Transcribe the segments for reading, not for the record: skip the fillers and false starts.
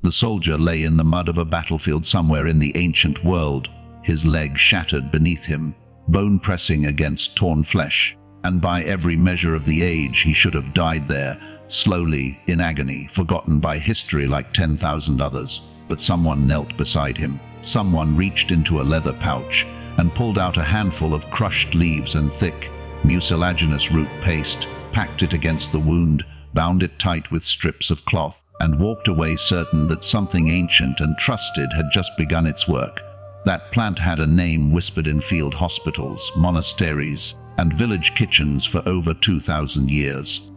The soldier lay in the mud of a battlefield somewhere in the ancient world, his leg shattered beneath him, bone pressing against torn flesh, and by every measure of the age he should have died there, slowly, in agony, forgotten by history like 10,000 others. But someone knelt beside him. Someone reached into a leather pouch and pulled out a handful of crushed leaves and thick, mucilaginous root paste, packed it against the wound, bound it tight with strips of cloth, and walked away certain that something ancient and trusted had just begun its work. That plant had a name whispered in field hospitals, monasteries, and village kitchens for over 2,000 years.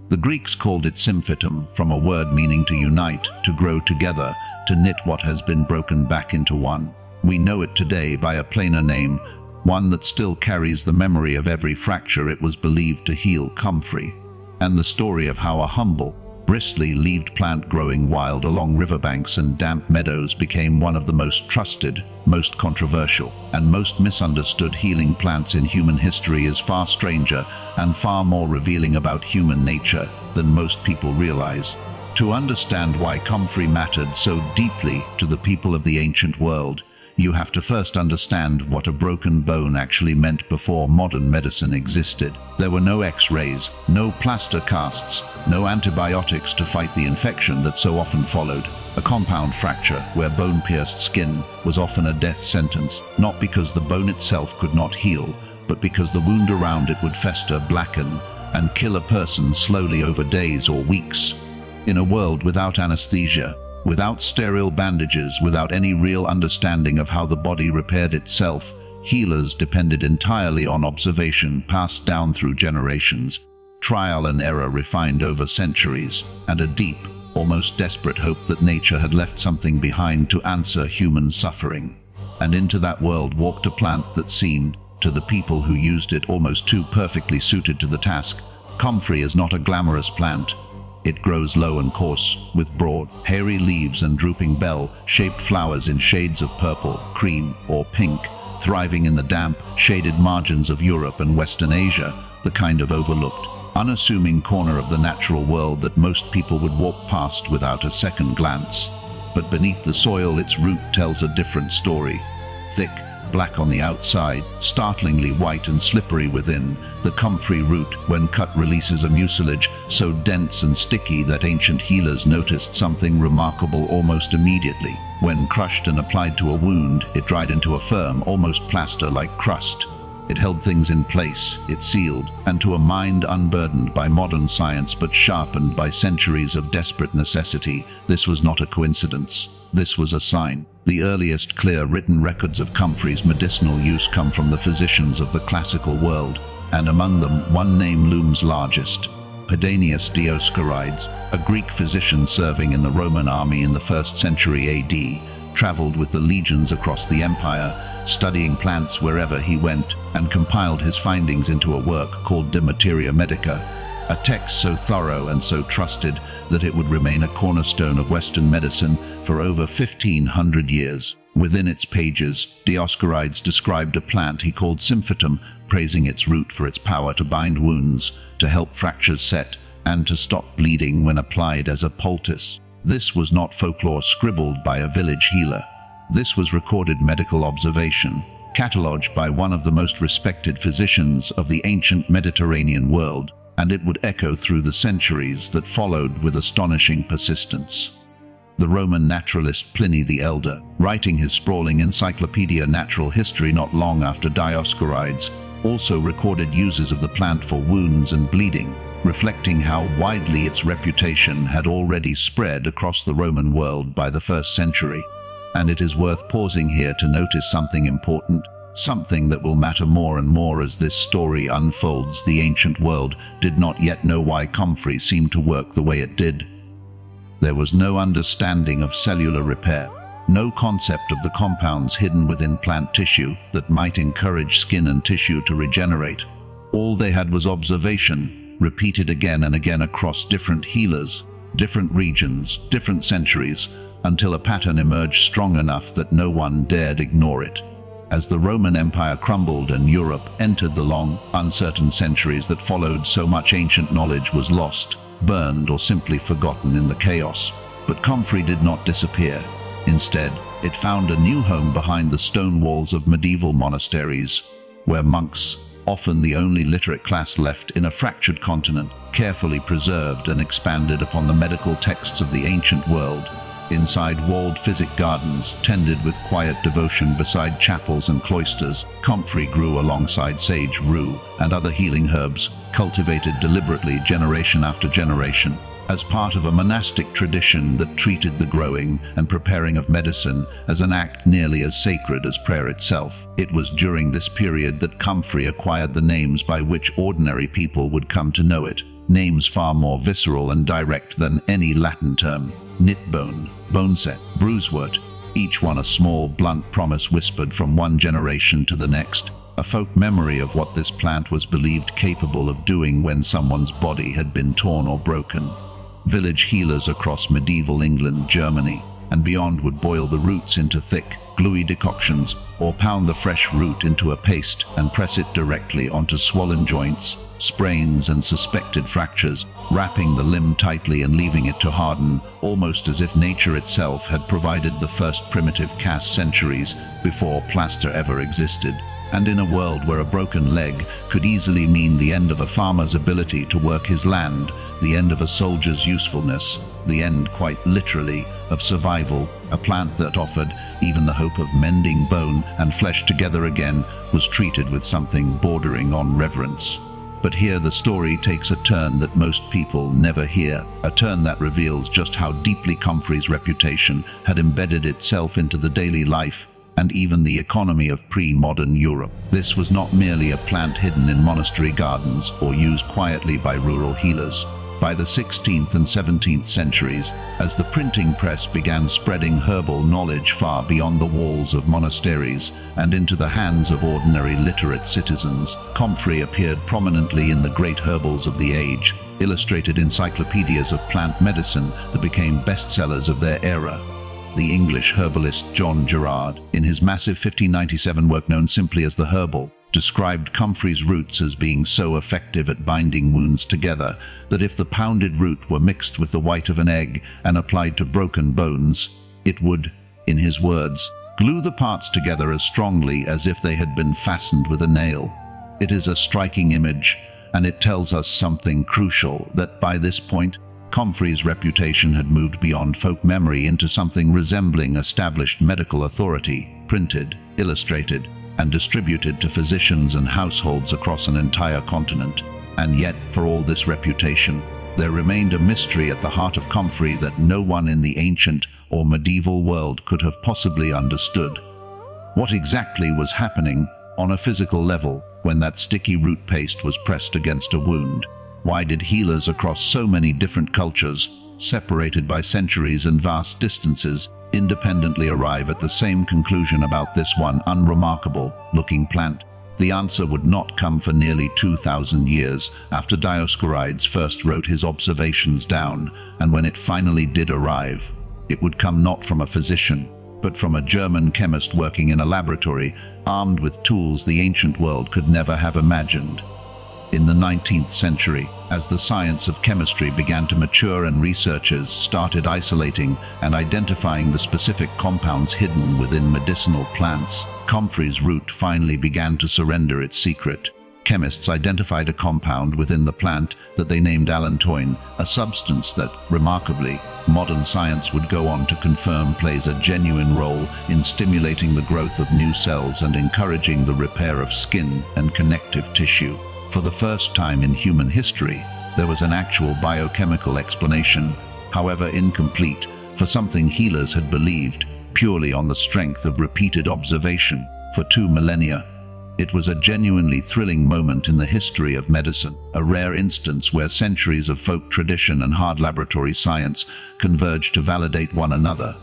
The Greeks called it Symphytum, from a word meaning to unite, to grow together, to knit what has been broken back into one. We know it today by a plainer name, one that still carries the memory of every fracture it was believed to heal, Comfrey, and the story of how a humble, bristly-leaved plant growing wild along riverbanks and damp meadows became one of the most trusted, most controversial, and most misunderstood healing plants in human history is far stranger and far more revealing about human nature than most people realize. To understand why Comfrey mattered so deeply to the people of the ancient world, you have to first understand what a broken bone actually meant before modern medicine existed. There were no X-rays, no plaster casts, no antibiotics to fight the infection that so often followed. A compound fracture, where bone pierced skin, was often a death sentence, not because the bone itself could not heal, but because the wound around it would fester, blacken, and kill a person slowly over days or weeks. In a world without anesthesia, without sterile bandages, without any real understanding of how the body repaired itself, healers depended entirely on observation passed down through generations, trial and error refined over centuries, and a deep, almost desperate hope that nature had left something behind to answer human suffering. And into that world walked a plant that seemed, to the people who used it, almost too perfectly suited to the task. Comfrey is not a glamorous plant. It grows low and coarse, with broad, hairy leaves and drooping bell-shaped flowers in shades of purple, cream, or pink, thriving in the damp, shaded margins of Europe and Western Asia, the kind of overlooked, unassuming corner of the natural world that most people would walk past without a second glance. But beneath the soil, its root tells a different story. Thick, black on the outside, startlingly white and slippery within, the comfrey root, when cut, releases a mucilage so dense and sticky that ancient healers noticed something remarkable almost immediately. When crushed and applied to a wound, it dried into a firm, almost plaster-like crust. It held things in place, it sealed, and to a mind unburdened by modern science but sharpened by centuries of desperate necessity, this was not a coincidence. This was a sign. The earliest clear written records of Comfrey's medicinal use come from the physicians of the classical world, and among them one name looms largest: Pedanius Dioscorides, a Greek physician serving in the Roman army in the 1st century AD, traveled with the legions across the empire, studying plants wherever he went, and compiled his findings into a work called De Materia Medica, a text so thorough and so trusted that it would remain a cornerstone of Western medicine for over 1,500 years. Within its pages, Dioscorides described a plant he called Symphytum, praising its root for its power to bind wounds, to help fractures set, and to stop bleeding when applied as a poultice. This was not folklore scribbled by a village healer. This was recorded medical observation, catalogued by one of the most respected physicians of the ancient Mediterranean world, and it would echo through the centuries that followed with astonishing persistence. The Roman naturalist Pliny the Elder, writing his sprawling Encyclopedia Natural History not long after Dioscorides, also recorded uses of the plant for wounds and bleeding, reflecting how widely its reputation had already spread across the Roman world by the 1st century. And it is worth pausing here to notice something important, something that will matter more and more as this story unfolds. The ancient world did not yet know why Comfrey seemed to work the way it did. There was no understanding of cellular repair, no concept of the compounds hidden within plant tissue that might encourage skin and tissue to regenerate. All they had was observation, repeated again and again across different healers, different regions, different centuries, until a pattern emerged strong enough that no one dared ignore it. As the Roman Empire crumbled and Europe entered the long, uncertain centuries that followed, so much ancient knowledge was lost, burned, or simply forgotten in the chaos. But Comfrey did not disappear. Instead, it found a new home behind the stone walls of medieval monasteries, where monks, often the only literate class left in a fractured continent, carefully preserved and expanded upon the medical texts of the ancient world. Inside walled physic gardens, tended with quiet devotion beside chapels and cloisters, Comfrey grew alongside sage, rue, and other healing herbs, cultivated deliberately generation after generation, as part of a monastic tradition that treated the growing and preparing of medicine as an act nearly as sacred as prayer itself. It was during this period that Comfrey acquired the names by which ordinary people would come to know it, names far more visceral and direct than any Latin term: knitbone, boneset, bruisewort, each one a small, blunt promise whispered from one generation to the next, a folk memory of what this plant was believed capable of doing when someone's body had been torn or broken. Village healers across medieval England, Germany, and beyond would boil the roots into thick, gluey decoctions, or pound the fresh root into a paste and press it directly onto swollen joints, sprains, and suspected fractures, wrapping the limb tightly and leaving it to harden, almost as if nature itself had provided the first primitive cast centuries before plaster ever existed. And in a world where a broken leg could easily mean the end of a farmer's ability to work his land, the end of a soldier's usefulness, the end, quite literally, of survival, a plant that offered even the hope of mending bone and flesh together again was treated with something bordering on reverence. But here the story takes a turn that most people never hear, a turn that reveals just how deeply Comfrey's reputation had embedded itself into the daily life and even the economy of pre-modern Europe. This was not merely a plant hidden in monastery gardens or used quietly by rural healers. By the 16th and 17th centuries, as the printing press began spreading herbal knowledge far beyond the walls of monasteries and into the hands of ordinary literate citizens, Comfrey appeared prominently in the great herbals of the age, illustrated encyclopedias of plant medicine that became bestsellers of their era. The English herbalist John Gerard, in his massive 1597 work known simply as the Herbal, described Comfrey's roots as being so effective at binding wounds together that if the pounded root were mixed with the white of an egg and applied to broken bones, it would, in his words, glue the parts together as strongly as if they had been fastened with a nail. It is a striking image, and it tells us something crucial, that by this point, Comfrey's reputation had moved beyond folk memory into something resembling established medical authority, printed, illustrated, and distributed to physicians and households across an entire continent. And yet, for all this reputation, there remained a mystery at the heart of Comfrey that no one in the ancient or medieval world could have possibly understood. What exactly was happening on a physical level when that sticky root paste was pressed against a wound? Why did healers across so many different cultures, separated by centuries and vast distances, independently arrive at the same conclusion about this one unremarkable-looking plant? The answer would not come for nearly 2,000 years after Dioscorides first wrote his observations down, and when it finally did arrive, it would come not from a physician, but from a German chemist working in a laboratory, armed with tools the ancient world could never have imagined. In the 19th century, as the science of chemistry began to mature and researchers started isolating and identifying the specific compounds hidden within medicinal plants, Comfrey's root finally began to surrender its secret. Chemists identified a compound within the plant that they named allantoin, a substance that, remarkably, modern science would go on to confirm plays a genuine role in stimulating the growth of new cells and encouraging the repair of skin and connective tissue. For the first time in human history, there was an actual biochemical explanation, however incomplete, for something healers had believed purely on the strength of repeated observation for 2 millennia. It was a genuinely thrilling moment in the history of medicine, a rare instance where centuries of folk tradition and hard laboratory science converged to validate one another.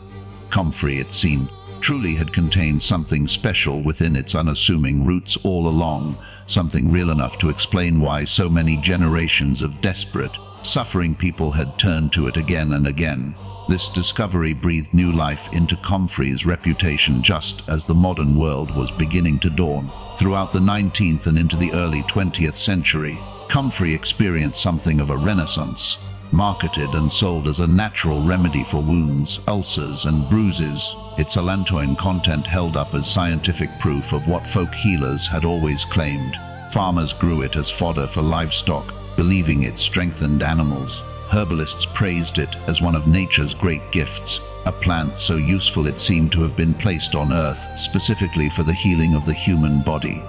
Comfrey, it seemed, truly had contained something special within its unassuming roots all along, something real enough to explain why so many generations of desperate, suffering people had turned to it again and again. This discovery breathed new life into Comfrey's reputation just as the modern world was beginning to dawn. Throughout the 19th and into the early 20th century, Comfrey experienced something of a renaissance. Marketed and sold as a natural remedy for wounds, ulcers, and bruises, its allantoin content held up as scientific proof of what folk healers had always claimed. Farmers grew it as fodder for livestock, believing it strengthened animals. Herbalists praised it as one of nature's great gifts, a plant so useful it seemed to have been placed on Earth specifically for the healing of the human body.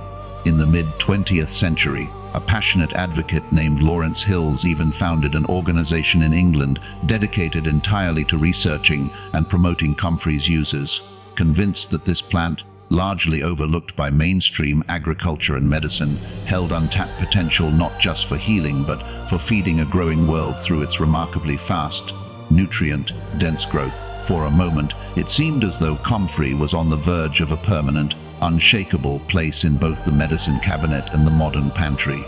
In the mid-20th century, a passionate advocate named Lawrence Hills even founded an organization in England dedicated entirely to researching and promoting Comfrey's uses. Convinced that this plant, largely overlooked by mainstream agriculture and medicine, held untapped potential not just for healing but for feeding a growing world through its remarkably fast, nutrient-dense growth. For a moment, it seemed as though Comfrey was on the verge of a permanent, unshakable place in both the medicine cabinet and the modern pantry.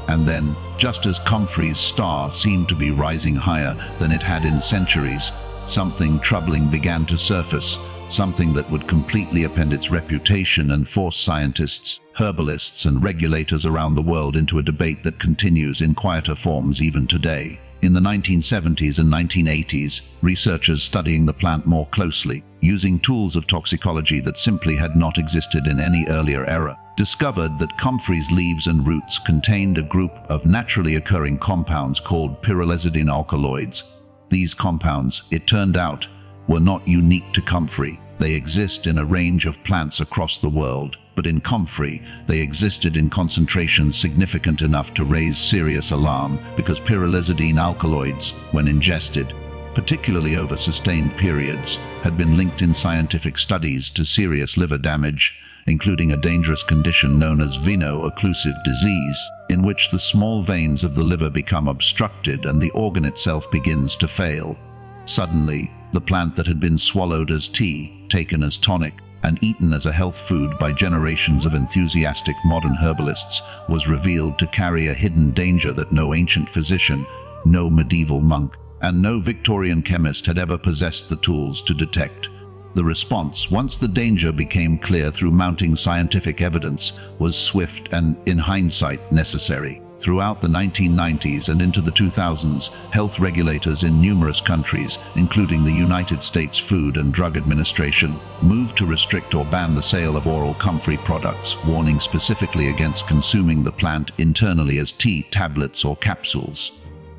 And then, just as Comfrey's star seemed to be rising higher than it had in centuries, something troubling began to surface, something that would completely upend its reputation and force scientists, herbalists, and regulators around the world into a debate that continues in quieter forms even today. In the 1970s and 1980s, researchers studying the plant more closely, using tools of toxicology that simply had not existed in any earlier era, discovered that Comfrey's leaves and roots contained a group of naturally occurring compounds called pyrrolizidine alkaloids. These compounds, it turned out, were not unique to Comfrey. They exist in a range of plants across the world, but in Comfrey, they existed in concentrations significant enough to raise serious alarm because pyrrolizidine alkaloids, when ingested, particularly over sustained periods, had been linked in scientific studies to serious liver damage, including a dangerous condition known as veno-occlusive disease, in which the small veins of the liver become obstructed and the organ itself begins to fail. Suddenly, the plant that had been swallowed as tea, taken as tonic, and eaten as a health food by generations of enthusiastic modern herbalists was revealed to carry a hidden danger that no ancient physician, no medieval monk, and no Victorian chemist had ever possessed the tools to detect. The response, once the danger became clear through mounting scientific evidence, was swift and, in hindsight, necessary. Throughout the 1990s and into the 2000s, health regulators in numerous countries, including the United States Food and Drug Administration, moved to restrict or ban the sale of oral Comfrey products, warning specifically against consuming the plant internally as tea, tablets, or capsules.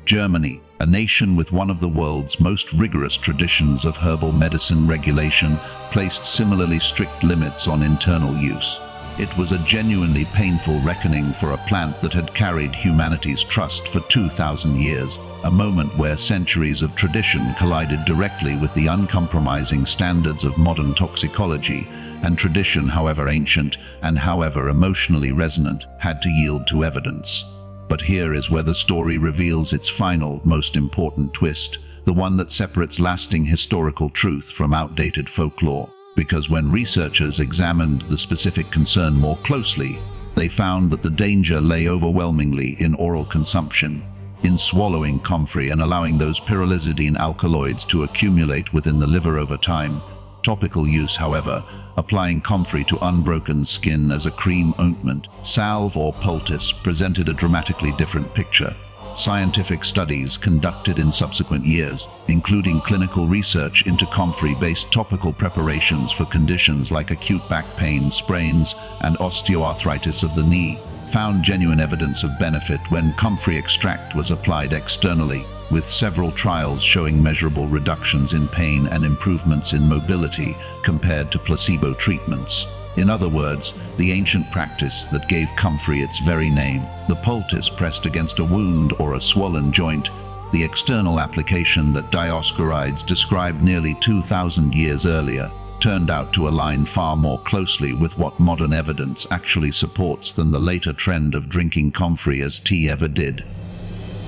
Germany, a nation with one of the world's most rigorous traditions of herbal medicine regulation, placed similarly strict limits on internal use. It was a genuinely painful reckoning for a plant that had carried humanity's trust for 2,000 years, a moment where centuries of tradition collided directly with the uncompromising standards of modern toxicology, and tradition, however ancient and however emotionally resonant, had to yield to evidence. But here is where the story reveals its final, most important twist, the one that separates lasting historical truth from outdated folklore. Because when researchers examined the specific concern more closely, they found that the danger lay overwhelmingly in oral consumption, in swallowing Comfrey and allowing those pyrrolizidine alkaloids to accumulate within the liver over time. Topical use, however, applying Comfrey to unbroken skin as a cream ointment, salve or poultice, presented a dramatically different picture. Scientific studies conducted in subsequent years, including clinical research into Comfrey-based topical preparations for conditions like acute back pain, sprains, and osteoarthritis of the knee, found genuine evidence of benefit when Comfrey extract was applied externally, with several trials showing measurable reductions in pain and improvements in mobility compared to placebo treatments. In other words, the ancient practice that gave Comfrey its very name, the poultice pressed against a wound or a swollen joint, the external application that Dioscorides described nearly 2,000 years earlier, turned out to align far more closely with what modern evidence actually supports than the later trend of drinking Comfrey as tea ever did.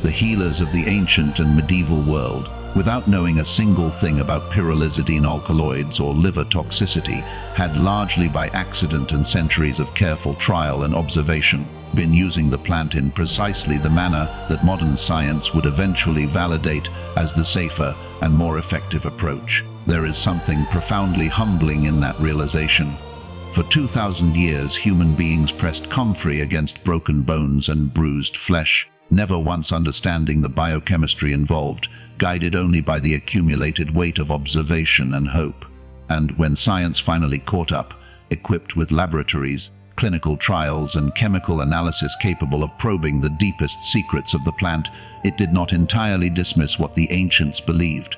The healers of the ancient and medieval world, without knowing a single thing about pyrrolizidine alkaloids or liver toxicity, had largely by accident and centuries of careful trial and observation been using the plant in precisely the manner that modern science would eventually validate as the safer and more effective approach. There is something profoundly humbling in that realization. For 2,000 years, human beings pressed Comfrey against broken bones and bruised flesh, never once understanding the biochemistry involved, guided only by the accumulated weight of observation and hope. And when science finally caught up, equipped with laboratories, clinical trials and chemical analysis capable of probing the deepest secrets of the plant, it did not entirely dismiss what the ancients believed.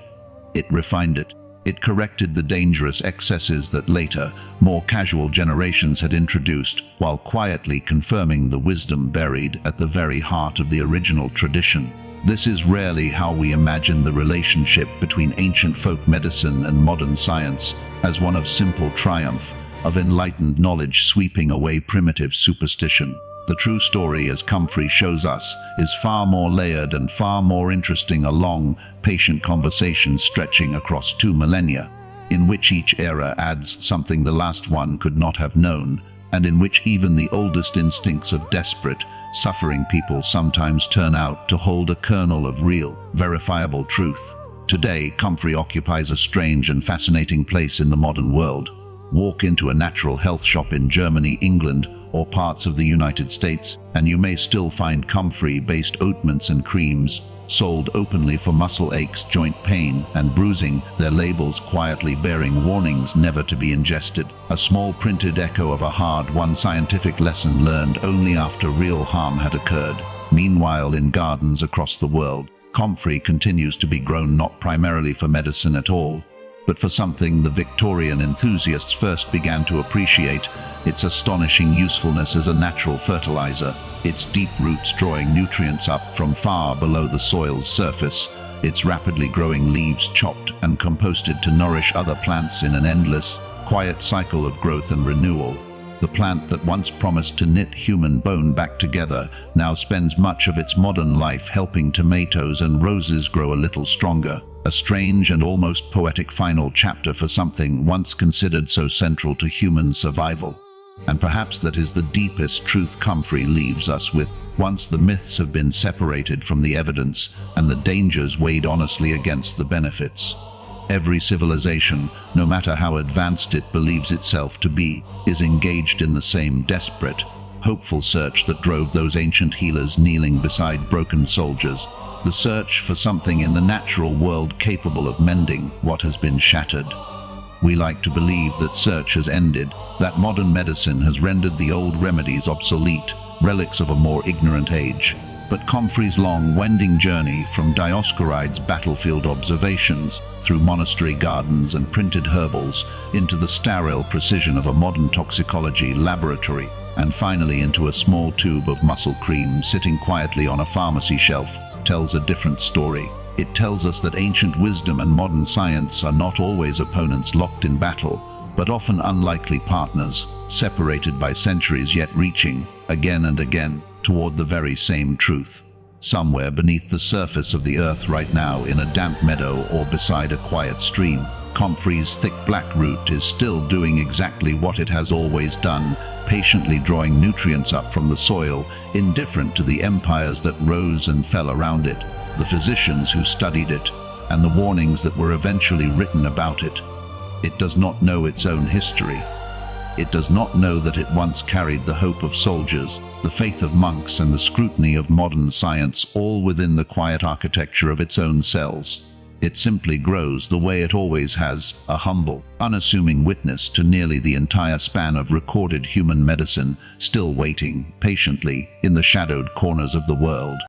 It refined it. It corrected the dangerous excesses that later, more casual generations had introduced, while quietly confirming the wisdom buried at the very heart of the original tradition. This is rarely how we imagine the relationship between ancient folk medicine and modern science, as one of simple triumph, of enlightened knowledge sweeping away primitive superstition. The true story, as Comfrey shows us, is far more layered and far more interesting, a long, patient conversation stretching across 2 millennia, in which each era adds something the last one could not have known, and in which even the oldest instincts of desperate, suffering people sometimes turn out to hold a kernel of real, verifiable truth. Today, Comfrey occupies a strange and fascinating place in the modern world. Walk into a natural health shop in Germany, England, or parts of the United States, and you may still find Comfrey-based ointments and creams, sold openly for muscle aches, joint pain, and bruising, their labels quietly bearing warnings never to be ingested. A small printed echo of a hard-won scientific lesson learned only after real harm had occurred. Meanwhile, in gardens across the world, Comfrey continues to be grown not primarily for medicine at all, but for something the Victorian enthusiasts first began to appreciate: its astonishing usefulness as a natural fertilizer, its deep roots drawing nutrients up from far below the soil's surface, its rapidly growing leaves chopped and composted to nourish other plants in an endless, quiet cycle of growth and renewal. The plant that once promised to knit human bone back together now spends much of its modern life helping tomatoes and roses grow a little stronger. A strange and almost poetic final chapter for something once considered so central to human survival. And perhaps that is the deepest truth Comfrey leaves us with, once the myths have been separated from the evidence and the dangers weighed honestly against the benefits. Every civilization, no matter how advanced it believes itself to be, is engaged in the same desperate, hopeful search that drove those ancient healers kneeling beside broken soldiers. The search for something in the natural world capable of mending what has been shattered. We like to believe that search has ended, that modern medicine has rendered the old remedies obsolete, relics of a more ignorant age. But Comfrey's long, wending journey from Dioscorides' battlefield observations, through monastery gardens and printed herbals, into the sterile precision of a modern toxicology laboratory, and finally into a small tube of muscle cream sitting quietly on a pharmacy shelf, tells a different story. It tells us that ancient wisdom and modern science are not always opponents locked in battle, but often unlikely partners, separated by centuries yet reaching, again and again, toward the very same truth. Somewhere beneath the surface of the earth right now, in a damp meadow or beside a quiet stream, Comfrey's thick black root is still doing exactly what it has always done, patiently drawing nutrients up from the soil, indifferent to the empires that rose and fell around it, the physicians who studied it, and the warnings that were eventually written about it. It does not know its own history. It does not know that it once carried the hope of soldiers, the faith of monks, and the scrutiny of modern science, all within the quiet architecture of its own cells. It simply grows the way it always has, a humble, unassuming witness to nearly the entire span of recorded human medicine, still waiting, patiently, in the shadowed corners of the world.